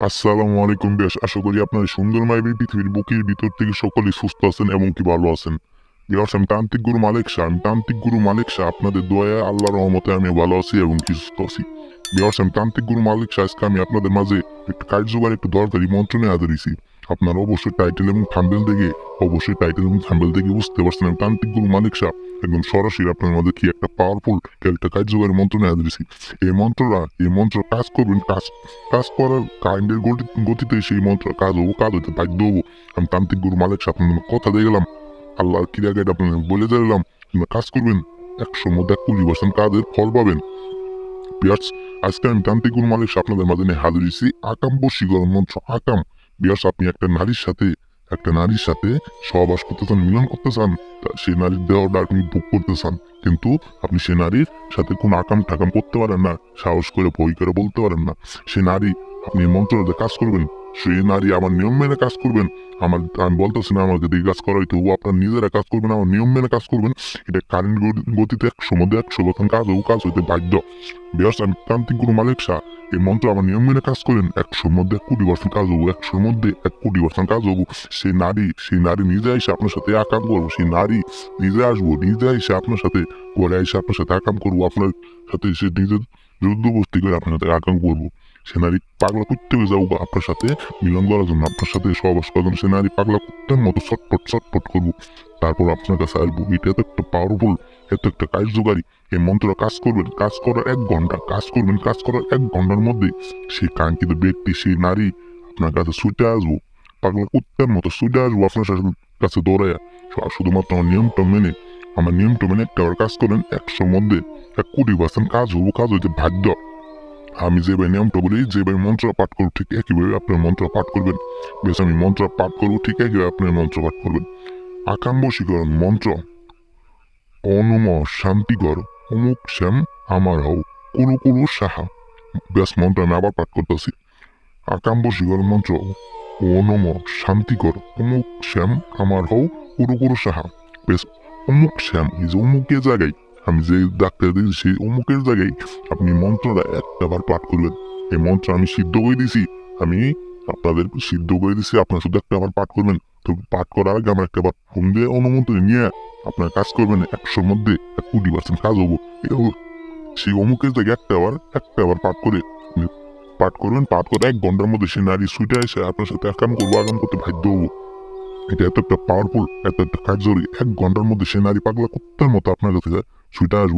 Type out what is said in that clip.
আসসালামু আলাইকুম বেশ আশা করি আপনার সুন্দরময় পৃথিবীর বুকের ভিতর থেকে সকলেই সুস্থ আছেন এবং কি ভালো আছেন। বিকজ আমি তান্ত্রিক গুরু মালিক শাহ আপনাদের দয়া আল্লাহর রহমতে আমি ভালো আছি এবং কি সুস্থ আছি। বিকজ আমি তান্ত্রিক গুরু মালিক শাহ আজকে আমি আপনাদের মাঝে একটু কার্যকর একটু দরকারি মন্ত্র নিয়ে হাজির। আপনারা অবশ্যই টাইটেল এবং থাম্বেল দেখে বুঝতে পারছেন আমি তান্ত্রিক গুরু মালিক শাহ একদম সরাসরি আপনার মধ্যে কি একটা পাওয়ারফুল একটা কার্যকরী মন্ত্র নিয়ে হাজির। এই মন্ত্র কাজ করবেন, কাজ করার কাইন্ডের গতিতে সেই মন্ত্র কাজ হইতে বাধ্য হবো। আমি তান্ত্রিক গুরু মালিক সাহেব আপনাদের কথা দিয়ে গেলাম, আল্লাহর ক্রিয়া গাইড আপনাদের বলে দিলাম, আপনারা কাজ করবেন, 100 মধ্যে 20% কাজের ফল পাবেন। বিয়ার্স, আজকে আমি তান্ত্রিক গুরু মালিক সাহেব আপনাদের মাঝে নিয়ে হাজির হয়েছি আকাম বশীকরণ মন্ত্র আকাম। বিয়ার্স, আপনি একটা নারীর সাথে সহবাস করতে চান, মিলন করতে চান, সেই নারীর দেহটা আপনি ভোগ করতে চান, কিন্তু আপনি সে নারীর সাথে কোনো আকাম ঠাকাম করতে পারেন না, সাহস করে ভয় করে বলতে পারেন না। সে নারী, আপনি মন্ত্রতে কাজ করবেন, সেই নারী আমার নিয়ম মেনে কাজ করবেন। আমি বলতেছি না আমাকে দিয়ে কাজ করা হইতে, ও আপনার নিজেরা কাজ করবেন, আমার নিয়ম মেনে কাজ করবেন। এটা কারেন্ট গতিতে 100 মধ্যে 100% কাজ হইতে বাধ্য। বিয়ার্স, আমি তান্ত্রিক গুরু মালিক শাহ, এই মন্ত্র আমার নিয়ম মেনে কাজ করেন, 100 মধ্যে 1 কোটি % কাজ হবো, 100 মধ্যে 1 কোটি% কাজ হবো। সেই নারী নিজে এসে আপনার সাথে আকাম করবো, সেই নারী নিজে আসবো, নিজে এসে আপনার সাথে ঘরে এসে আপনার সাথে আকাম করবো, আপনার সাথে সে নিজের যুদ্ধবস্তি করে আপনার সাথে আকাম করবো। সে নারী পাগলা করতে হয়ে যাবো আপনার সাথে মিলন করার জন্য, আপনার সাথে সহবাস করার জন্য। সে নারী পাগলা কুত্তার মতো ছটফট করবো, তারপর আপনার কাছে আসবো। এটা এত একটা পাওয়ারফুল, এত একটা কার্যকারী এই মন্ত্র। কাজ করবেন, কাজ করার 1 ঘন্টা কাজ করবেন, কাজ করার 1 ঘন্টার মধ্যে সেই কাঙ্ক্ষিত ব্যক্তি, সেই নারী আপনার কাছে ছুটে আসবো, পাগলা কুত্তার মতো ছুটে আসবো আপনার কাছে দৌড়াইয়া। শুধুমাত্র আমার নিয়মটা মেনে একটাবার কাজ করেন, 100 মধ্যে 1 কোটি% কাজ হবো, কাজ হইতে বাধ্য। আমি যেভাবে নিয়মটা বলি, যেভাবে মন্ত্র পাঠ করবো, ঠিক একইভাবে আপনার মন্ত্র পাঠ করবেন। বেশ, আমি মন্ত্র পাঠ করবো, ঠিক একইভাবে আপনার মন্ত্র পাঠ করবেন। আকাম বশীকরণ মন্ত্র। অনম শান্তিকর অমুক শ্যাম আমার হও কুরু কুরু সাহা। ব্যাস, মন্ত্র আমি আবার পাঠ করতেছি। আকাম বশীকরণ মন্ত্র। অনম শান্তিকর অমুক শ্যাম আমার হও কুরু কুরু সাহা। বেশ, অমুক শ্যাম এই যে অমুকের জায়গায়, আমি যে ডাক্তার দিয়েছি সেই অমুকের জায়গায় আপনি মন্ত্রটা একটাবার পাঠ করবেন। এই মন্ত্র আমি সিদ্ধ করে দিছি, আমি আপনাদের সিদ্ধ করে দিছি, আপনার শুধু একটাবার পাঠ করবেন। তো পাঠ করার আগে আমার একটাবার ফোন দিয়ে অনুমতি নিয়ে আপনার কাজ করবেন, 100 মধ্যে 1 কোটি% কাজ হবো। সেই অমুকের জায়গায় একটাবার পাঠ করে আপনি পাঠ করবেন। পাঠ করে 1 ঘন্টার মধ্যে সে নারী সুইটে এসে আপনার সাথে আকাম করতে বাধ্য হবো। এটা এত একটা পাওয়ারফুল, এত একটা কার্যকরী। 1 ঘন্টার মধ্যে সে নারী পাগলা কুত্তার মতো আপনার কাছে সুইটে আসবো।